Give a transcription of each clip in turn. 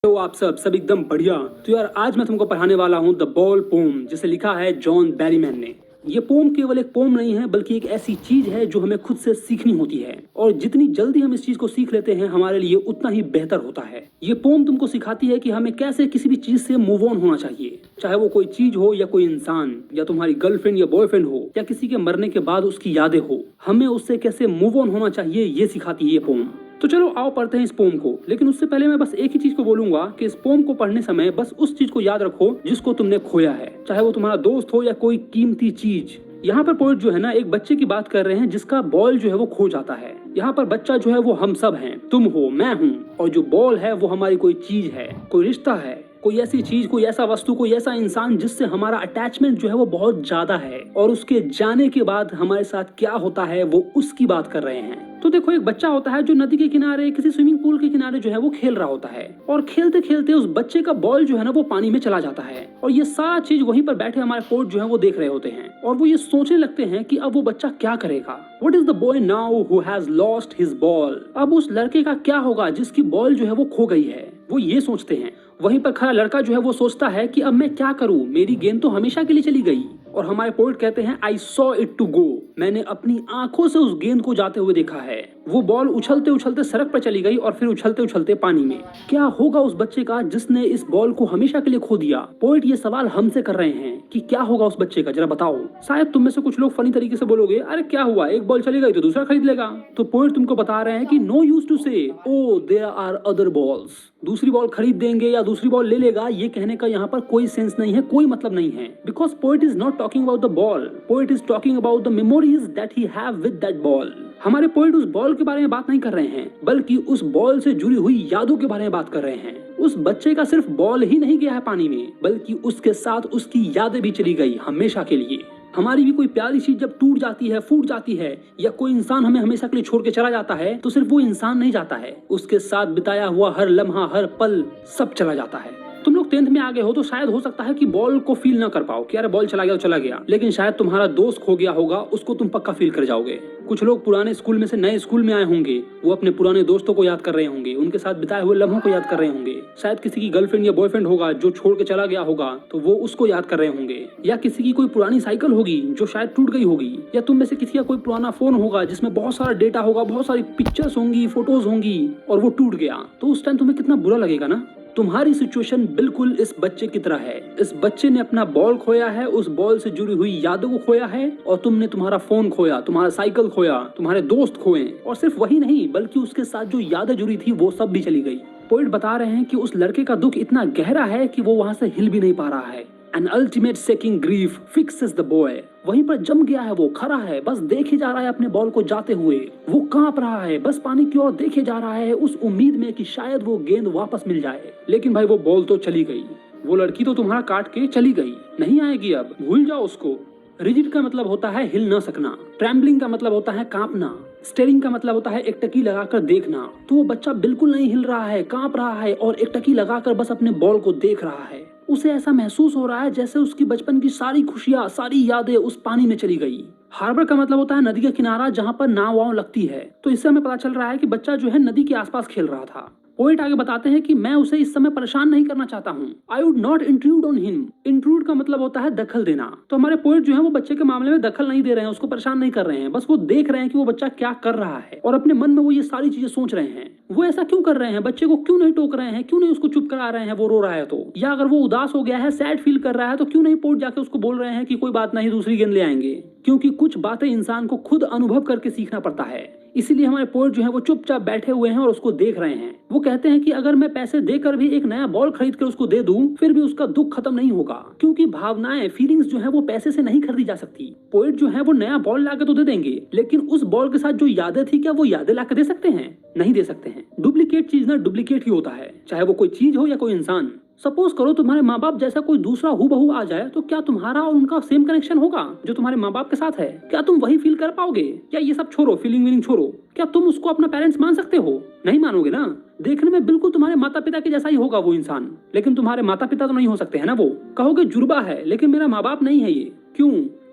तो आप सब एकदम बढ़िया। तो यार आज मैं तुमको पढ़ाने वाला हूँ द बॉल पोम, जिसे लिखा है जॉन बैरीमैन ने। ये पोम केवल एक पोम नहीं है, बल्कि एक ऐसी चीज है जो हमें खुद से सीखनी होती है, और जितनी जल्दी हम इस चीज को सीख लेते हैं हमारे लिए उतना ही बेहतर होता है। ये पोम तुमको सिखाती है कि हमें कैसे किसी भी चीज से मूव ऑन होना चाहिए, चाहे वो कोई चीज हो या कोई इंसान या तुम्हारी गर्लफ्रेंड या बॉयफ्रेंड हो या किसी के मरने के बाद उसकी यादें हो, हमें उससे कैसे मूव ऑन होना चाहिए ये सिखाती है ये पोम। तो चलो आओ पढ़ते हैं इस पोम को। लेकिन उससे पहले मैं बस एक ही चीज को बोलूंगा कि इस पोम को पढ़ने समय बस उस चीज को याद रखो जिसको तुमने खोया है, चाहे वो तुम्हारा दोस्त हो या कोई कीमती चीज। यहाँ पर पोएट जो है ना एक बच्चे की बात कर रहे हैं जिसका बॉल जो है वो खो जाता है। यहाँ पर बच्चा जो है वो हम सब हैं, तुम हो, मैं हूँ, और जो बॉल है वो हमारी कोई चीज है, कोई रिश्ता है, कोई ऐसी चीज, कोई ऐसा वस्तु, कोई ऐसा इंसान जिससे हमारा अटैचमेंट जो है वो बहुत ज्यादा है, और उसके जाने के बाद हमारे साथ क्या होता है वो उसकी बात कर रहे हैं। तो देखो एक बच्चा होता है जो नदी के किनारे किसी स्विमिंग पूल के किनारे जो है वो खेल रहा होता है, और खेलते खेलते उस बच्चे का बॉल जो है ना वो पानी में चला जाता है, और ये सारा चीज वहीं पर बैठे हमारे कोच जो है वो देख रहे होते हैं, और वो ये सोचने लगते हैं कि अब वो बच्चा क्या करेगा। What is the boy now who has lost his ball? अब उस लड़के का क्या होगा जिसकी बॉल जो है वो खो गई है, वो ये सोचते हैं। वहीं पर खड़ा लड़का जो है वो सोचता है कि अब मैं क्या करूं, मेरी गेंद तो हमेशा के लिए चली गई। और हमारे पोएट कहते हैं I saw it to go, मैंने अपनी आंखों से उस गेंद को जाते हुए देखा है। वो बॉल उछलते उछलते सड़क पर चली गई और फिर उछलते उछलते पानी में। क्या होगा उस बच्चे का जिसने इस बॉल को हमेशा के लिए खो दिया? पोएट ये सवाल हमसे कर रहे हैं कि क्या होगा उस बच्चे का, जरा बताओ। शायद तुम में से कुछ लोग फनी तरीके से बोलोगे, अरे क्या हुआ, एक बॉल चली गई तो दूसरा खरीद लेगा। तो पोएट तुमको बता रहे हैं कि नो यूज टू से oh there are other balls. दूसरी बॉल खरीद देंगे या दूसरी बॉल ले लेगा, ये कहने का यहाँ पर कोई सेंस नहीं है, कोई मतलब नहीं है। Because poet is not talking about the ball, poet is talking about the memories that he have with that ball. हमारे पोएट उस बॉल के बारे में बात नहीं कर रहे हैं, बल्कि उस बॉल से जुड़ी हुई यादों के बारे में बात कर रहे हैं। उस बच्चे का सिर्फ बॉल ही नहीं गया है पानी में, बल्कि उसके साथ उसकी यादें भी चली गई हमेशा के लिए। हमारी भी कोई प्यारी चीज जब टूट जाती है, फूट जाती है, या कोई इंसान हमें हमेशा के लिए छोड़ के चला जाता है, तो सिर्फ वो इंसान नहीं जाता है, उसके साथ बिताया हुआ हर लम्हा, हर पल सब चला जाता है। तुम लोग 10th में आ गए हो तो शायद हो सकता है कि बॉल को फील ना कर पाओ कि अरे बॉल चला गया तो चला गया, लेकिन शायद तुम्हारा दोस्त खो गया होगा, उसको तुम पक्का फील कर जाओगे। कुछ लोग पुराने स्कूल में से नए स्कूल में आए होंगे, वो अपने पुराने दोस्तों को याद कर रहे होंगे, उनके साथ बिताए हुए लम्हों को याद कर रहे होंगे। शायद किसी की गर्लफ्रेंड या बॉयफ्रेंड होगा जो छोड़ के चला गया होगा, तो वो उसको याद कर रहे होंगे। या किसी की कोई पुरानी साइकिल होगी जो शायद टूट गई होगी, या तुम में से किसी का कोई पुराना फोन होगा जिसमें बहुत सारा डेटा होगा, बहुत सारी पिक्चर्स होंगी, फोटोज होंगी, और वो टूट गया, तो उस टाइम तुम्हें कितना बुरा लगेगा ना। तुम्हारी सिचुएशन बिल्कुल इस बच्चे की तरह है। इस बच्चे ने अपना बॉल खोया है, उस बॉल से जुड़ी हुई यादों को खोया है, और तुमने तुम्हारा फोन खोया, तुम्हारा साइकिल खोया, तुम्हारे दोस्त खोए, और सिर्फ वही नहीं बल्कि उसके साथ जो यादें जुड़ी थी वो सब भी चली गई। पोएट बता रहे हैं कि उस लड़के का दुख इतना गहरा है कि वो वहां से हिल भी नहीं पा रहा है। An ultimate shaking grief fixes the boy. वहीं पर जम गया है, वो खड़ा है, बस देखे जा रहा है अपने बॉल को जाते हुए। वो कांप रहा है, बस पानी की ओर देखे जा रहा है, उस उम्मीद में कि शायद वो गेंद वापस मिल जाए। लेकिन भाई वो बॉल तो चली गई, वो लड़की तो तुम्हारा काट के चली गई, नहीं आएगी अब, भूल जाओ उसको। रिजिड का मतलब होता है हिल ना सकना, ट्रैम्बलिंग का मतलब होता है कांपना, स्टेरिंग का मतलब होता है एक टकी लगाकर देखना। तो वो बच्चा बिल्कुल नहीं हिल रहा है, कांप रहा है, और एक टकी लगाकर बस अपने बॉल को देख रहा है। उसे ऐसा महसूस हो रहा है जैसे उसकी बचपन की सारी खुशियां, सारी यादें उस पानी में चली गई। हार्बर का मतलब होता है नदी का किनारा जहां पर नाव वाव लगती है। तो इससे हमें पता चल रहा है कि बच्चा जो है नदी के आसपास खेल रहा था। पोएट आगे बताते हैं कि मैं उसे इस समय परेशान नहीं करना चाहता हूँ। I would not intrude on him. Intrude का मतलब होता है दखल देना। तो हमारे पोएट जो है वो बच्चे के मामले में दखल नहीं दे रहे हैं, उसको परेशान नहीं कर रहे हैं, बस वो देख रहे हैं कि वो बच्चा क्या कर रहा है, और अपने मन में वो ये सारी चीजें सोच रहे हैं। वो ऐसा क्यों कर रहे हैं, बच्चे को क्यों नहीं टोक रहे हैं, क्यों नहीं उसको चुप करा रहे हैं, वो रो रहा है तो, या अगर वो उदास हो गया है, सैड फील कर रहा है, तो क्यों नहीं पोएट जाके उसको बोल रहे हैं कि कोई बात नहीं, दूसरी गेंद ले आएंगे। क्योंकि कुछ बातें इंसान को खुद अनुभव करके सीखना पड़ता है। इसीलिए हमारे पोएट जो है वो चुपचाप बैठे हुए हैं और उसको देख रहे हैं। वो कहते हैं कि अगर मैं पैसे देकर भी एक नया बॉल खरीद कर उसको दे दूं, फिर भी उसका दुख खत्म नहीं होगा, क्योंकि भावनाएं, फीलिंग्स जो है वो पैसे से नहीं खरीदी जा सकती। पोएट जो है वो नया बॉल लाकर तो दे देंगे, लेकिन उस बॉल के साथ जो यादें थी, क्या वो यादें लाकर दे सकते हैं? नहीं दे सकते हैं। डुप्लीकेट चीज ना डुप्लीकेट ही होता है, चाहे वो कोई चीज हो या कोई इंसान। सपोज करो तुम्हारे माँ बाप जैसा कोई दूसरा हूबहू आ जाए, तो क्या तुम्हारा और उनका सेम कनेक्शन होगा जो तुम्हारे माँ बाप के साथ है? क्या तुम वही फील कर पाओगे? क्या ये सब छोड़ो, फीलिंग वीलिंग छोड़ो, क्या तुम उसको अपना पेरेंट्स मान सकते हो? नहीं मानोगे ना। देखने में बिल्कुल तुम्हारे माता पिता के जैसा ही होगा वो इंसान, लेकिन तुम्हारे माता पिता तो नहीं हो सकते है ना। वो कहोगे जुर्बा है, लेकिन मेरा माँ बाप नहीं है ये। क्यों?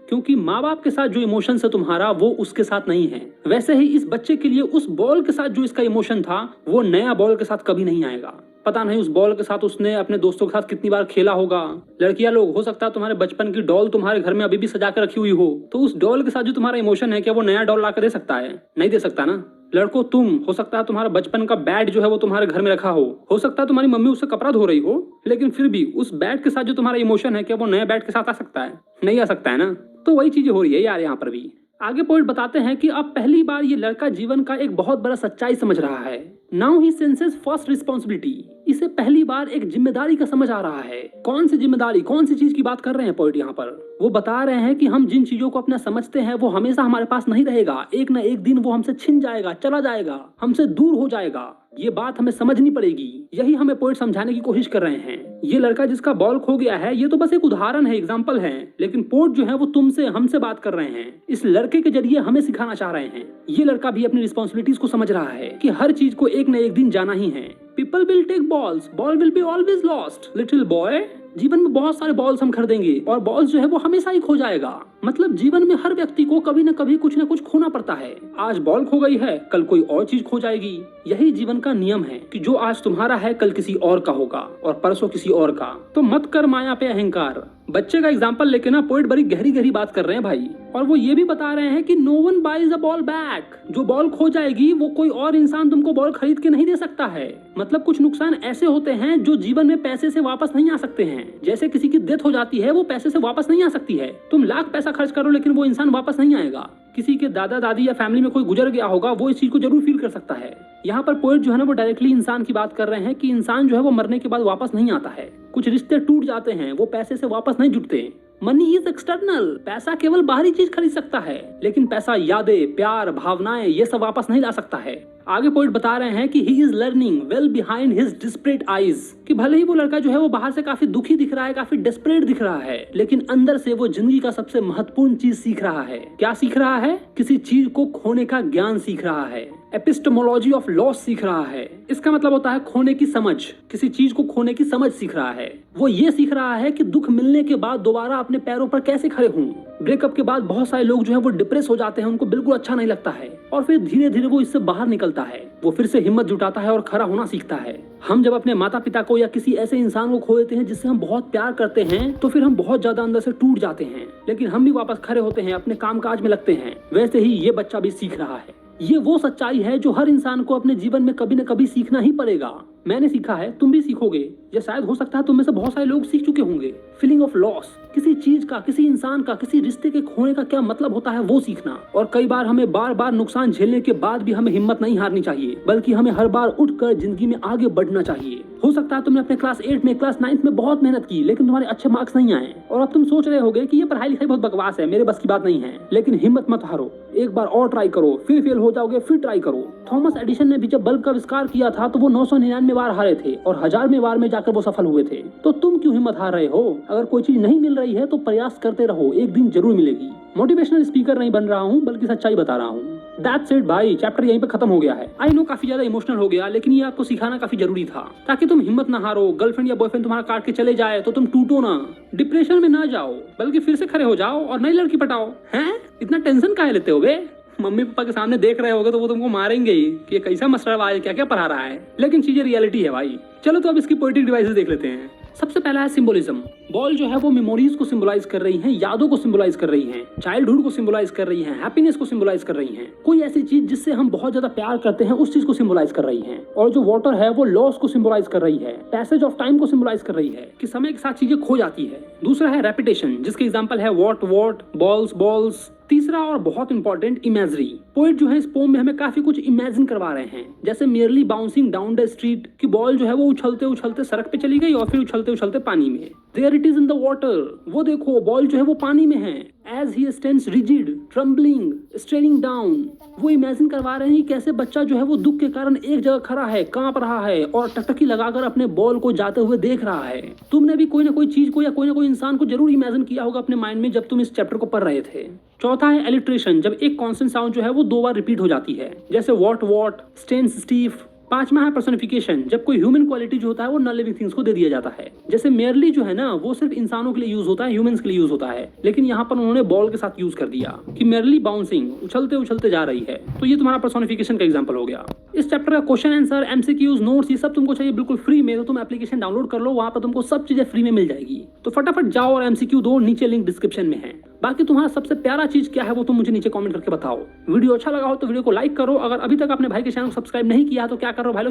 क्योंकि माँ बाप के साथ जो इमोशन है तुम्हारा, वो उसके साथ नहीं है। वैसे ही इस बच्चे के लिए उस बॉल के साथ जो इसका इमोशन था, वो नया बॉल के साथ कभी नहीं आएगा। पता नहीं उस बॉल के साथ उसने अपने दोस्तों के साथ कितनी बार खेला होगा। लड़कियां लोग, हो सकता है तुम्हारे बचपन की डॉल तुम्हारे घर में अभी भी सजा कर रखी हुई हो, तो उस डॉल के साथ जो तुम्हारा इमोशन है, क्या वो नया डॉल ला कर दे सकता है? नहीं दे सकता ना। लड़कों तुम, हो सकता है तुम्हारा बचपन का बैट जो है वो तुम्हारे घर में रखा हो सकता है तुम्हारी मम्मी उससे कपड़ा धो रही हो, लेकिन फिर भी उस बैट के साथ जो तुम्हारा इमोशन है, क्या वो नए बैट के साथ आ सकता है? नहीं आ सकता है ना। तो वही चीजें हो रही है यार यहाँ पर भी। आगे पॉइंट बताते हैं कि अब पहली बार ये लड़का जीवन का एक बहुत बड़ा सच्चाई समझ रहा है। Now he senses first responsibility. इसे पहली बार एक जिम्मेदारी का समझ आ रहा है। कौन सी जिम्मेदारी, कौन सी चीज की बात कर रहे हैं पॉइंट यहाँ पर? वो बता रहे हैं कि हम जिन चीजों को अपना समझते हैं वो हमेशा हमारे पास नहीं रहेगा। एक न एक दिन वो हमसे छिन जाएगा, चला जाएगा, हमसे दूर हो जाएगा। ये बात हमें समझनी पड़ेगी। यही हमें पॉइंट समझाने की कोशिश कर रहे हैं। ये लड़का जिसका बॉल खो गया है, ये तो बस एक उदाहरण है, एग्जाम्पल है, लेकिन पोर्ट जो है वो तुमसे, हमसे बात कर रहे हैं। इस लड़के के जरिए हमें सिखाना चाह रहे हैं। ये लड़का भी अपनी रिस्पॉन्सिबिलिटीज को समझ रहा है कि हर चीज को एक न एक दिन जाना ही है। People will take balls, ball will be always lost. Little boy, जीवन में बहुत सारे बॉल्स हम खरीदेंगे और बॉल्स जो है वो हमेशा ही खो जाएगा। मतलब जीवन में हर व्यक्ति को कभी न कभी कुछ न कुछ खोना पड़ता है। आज बॉल खो गई है, कल कोई और चीज खो जाएगी। यही जीवन का नियम है कि जो आज तुम्हारा है कल किसी और का होगा और परसों किसी और का। तो मत कर माया पे अहंकार। बच्चे का एग्जाम्पल लेके ना पोइट बड़ी गहरी गहरी बात कर रहे हैं भाई। और वो ये भी बता रहे हैं कि no one buys a ball back. जो बॉल खो जाएगी वो कोई और इंसान तुमको बॉल खरीद के नहीं दे सकता है। मतलब कुछ नुकसान ऐसे होते हैं जो जीवन में पैसे से वापस नहीं आ सकते हैं। जैसे किसी की डेथ हो जाती है, वो पैसे से वापस नहीं आ सकती है। तुम लाख पैसा खर्च करो लेकिन वो इंसान वापस नहीं आएगा। किसी के दादा दादी या फैमिली में कोई गुजर गया होगा, वो इस चीज को जरूर फील कर सकता है। यहाँ पर पोएट जो है ना वो डायरेक्टली इंसान की बात कर रहे हैं कि इंसान जो है वो मरने के बाद वापस नहीं आता है। कुछ रिश्ते टूट जाते हैं, वो पैसे से वापस नहीं जुटते। Money is external. पैसा केवल बाहरी चीज खरीद सकता है, लेकिन पैसा यादें, प्यार, भावनाएं ये सब वापस नहीं ला सकता है। आगे पोइट बता रहे हैं कि he is learning well behind his desperate eyes. कि भले ही वो लड़का जो है वो बाहर से काफी दुखी दिख रहा है, काफी डेस्परेट दिख रहा है, लेकिन अंदर से वो जिंदगी का सबसे महत्वपूर्ण चीज सीख रहा है। क्या सीख रहा है? किसी चीज को खोने का ज्ञान सीख रहा है। एपिस्टेमोलॉजी ऑफ लॉस सीख रहा है। इसका मतलब होता है खोने की समझ। किसी चीज को खोने की समझ सीख रहा है। वो ये सीख रहा है कि दुख मिलने के बाद दोबारा अपने पैरों पर कैसे खड़े हों। ब्रेकअप के बाद बहुत सारे लोग जो है वो डिप्रेस हो जाते हैं, उनको बिल्कुल अच्छा नहीं लगता है, और फिर धीरे धीरे वो इससे बाहर निकलता है। वो फिर से हिम्मत जुटाता है और खड़ा होना सीखता है। हम जब अपने माता पिता को या किसी ऐसे इंसान को खो देते हैं जिससे हम बहुत प्यार करते हैं, तो फिर हम बहुत ज्यादा अंदर से टूट जाते हैं, लेकिन हम भी वापस खड़े होते हैं, अपने कामकाज में लगते हैं। वैसे ही ये बच्चा भी सीख रहा है। ये वो सच्चाई है जो हर इंसान को अपने जीवन में कभी न कभी सीखना ही पड़ेगा। मैंने सीखा है, तुम भी सीखोगे, या शायद हो सकता है तुम में से बहुत सारे लोग सीख चुके होंगे। फीलिंग ऑफ लॉस, किसी चीज का, किसी इंसान का, किसी रिश्ते के खोने का क्या मतलब होता है वो सीखना। और कई बार हमें बार बार नुकसान झेलने के बाद भी हमें हिम्मत नहीं हारनी चाहिए, बल्कि हमें हर बार उठकर जिंदगी में आगे बढ़ना चाहिए। हो सकता है तुमने अपने क्लास 8 में, क्लास 9 में बहुत मेहनत की, लेकिन तुम्हारे अच्छे मार्क्स नहीं आए, और अब तुम सोच रहे होगे कि ये पढ़ाई लिखाई बहुत बकवास है, मेरे बस की बात नहीं है। लेकिन हिम्मत मत हारो, एक बार और ट्राई करो, फिर फेल हो जाओगे, फिर ट्राई करो। थॉमस एडिसन ने भी जब बल्ब का आविष्कार किया था तो वो 999 बार हारे थे, और 1000वें बार में जाकर वो सफल हुए थे। तो तुम क्यों हिम्मत हार रहे हो? अगर कोई चीज नहीं मिल रही है तो प्रयास करते रहो, एक दिन जरूर मिलेगी। मोटिवेशनल स्पीकर नहीं बन रहा हूँ, बल्कि सच्चाई बता रहा हूँ। दैट्स इट भाई, चैप्टर यहीं पे खत्म हो गया है। आई नो काफी ज्यादा इमोशनल हो गया, लेकिन ये आपको सिखाना काफी जरूरी था, ताकि तुम हिम्मत ना हारो। गर्लफ्रेंड या बॉयफ्रेंड तुम्हारा काट के चले जाए तो तुम टूटो ना, डिप्रेशन में ना जाओ, बल्कि फिर से खड़े हो जाओ और नई लड़की पटाओ। हैं? इतना टेंशन काहे लेते हो बे? मम्मी पापा के सामने देख रहे होगे तो वो तुमको मारेंगे ही कि ये कैसा मसला है, क्या क्या पढ़ा रहा है। लेकिन चीजें रियलिटी है भाई। चलो तो अब इसकी पोएटिक डिवाइसेस देख लेते हैं। सबसे पहला है सिंबोलिज्म। बॉल जो है वो मेमोरीज को सिंबलाइज कर रही है, यादों को सिंबलाइज कर रही है, चाइल्डहुड को सिंबलाइज कर रही है, हैप्पीनेस को सिंबलाइज कर रही है। कोई ऐसी चीज जिससे हम बहुत ज्यादा प्यार करते हैं उस चीज को सिंबलाइज कर रही है। और जो वाटर है वो लॉस को सिंबलाइज कर रही है, पैसेज ऑफ टाइम को सिंबलाइज कर रही है कि समय के साथ चीजें खो जाती है। दूसरा है रेपिटेशन, जिसके एग्जांपल है वॉट वॉट, बॉल्स बॉल्स। तीसरा और बहुत इंपॉर्टेंट, इमेजरी। पोएट जो है इस पोम में हमें काफी कुछ इमेजिन करवा रहे हैं, जैसे merely bouncing down the street, कि बॉल जो है वो उछलते उछलते सड़क पे चली गई और फिर उछलते उछलते पानी में। There it is in the water, वो देखो बॉल जो है वो पानी में है। As he stands rigid, trembling, staring down, वो इमेजिन करवा रहे हैं कैसे बच्चा जो है वो दुख के कारण एक जगह खड़ा है, कांप रहा है और टकटकी लगाकर अपने बॉल को जाते हुए देख रहा है। तुमने भी कोई ना कोई चीज को या कोई ना कोई इंसान को जरूर इमेजिन किया होगा अपने माइंड में जब तुम इस चैप्टर को पढ़ रहे थे। चौथा है एलिट्रेशन, जब एक कॉन्स्टेंट साउंड जो है वो 2 बार रिपीट हो जाती है, जैसे वॉट वॉट, स्टेन्स स्टीफ, 5वां है पर्सोनिफिकेशन, जब कोई ह्यूमन क्वालिटी जो होता है वो नॉन लिविंग थिंग्स को दे दिया जाता है। जैसे मेयरली जो है ना वो सिर्फ इंसानों के लिए यूज होता है, ह्यूमंस के लिए यूज होता है, लेकिन यहाँ पर उन्होंने बॉल के साथ यूज कर दिया कि मेयरली बाउंसिंग, उछलते उछलते जा रही है। तो ये तुम्हारा पर्सोनिफिकेशन का एग्जांपल हो गया। इस चैप्टर का क्वेश्चन आंसर, एमसीक्यूज, नोट्स ये सब तुमको चाहिए बिल्कुल फ्री में, तो तुम एप्लीकेशन डाउनलोड कर लो, वहां पर तुमको सब चीजें फ्री में मिल जाएगी। तो फटाफट जाओ और एमसीक्यू दो, नीचे लिंक डिस्क्रिप्शन में है। बाकी तुम्हारा सबसे प्यारा चीज क्या है वो तुम मुझे नीचे कमेंट करके बताओ। वीडियो अच्छा लगा हो तो वीडियो को लाइक करो। अगर अभी तक अपने भाई के चैनल को सब्सक्राइब नहीं किया तो क्या कर रहे हो भाई लोग?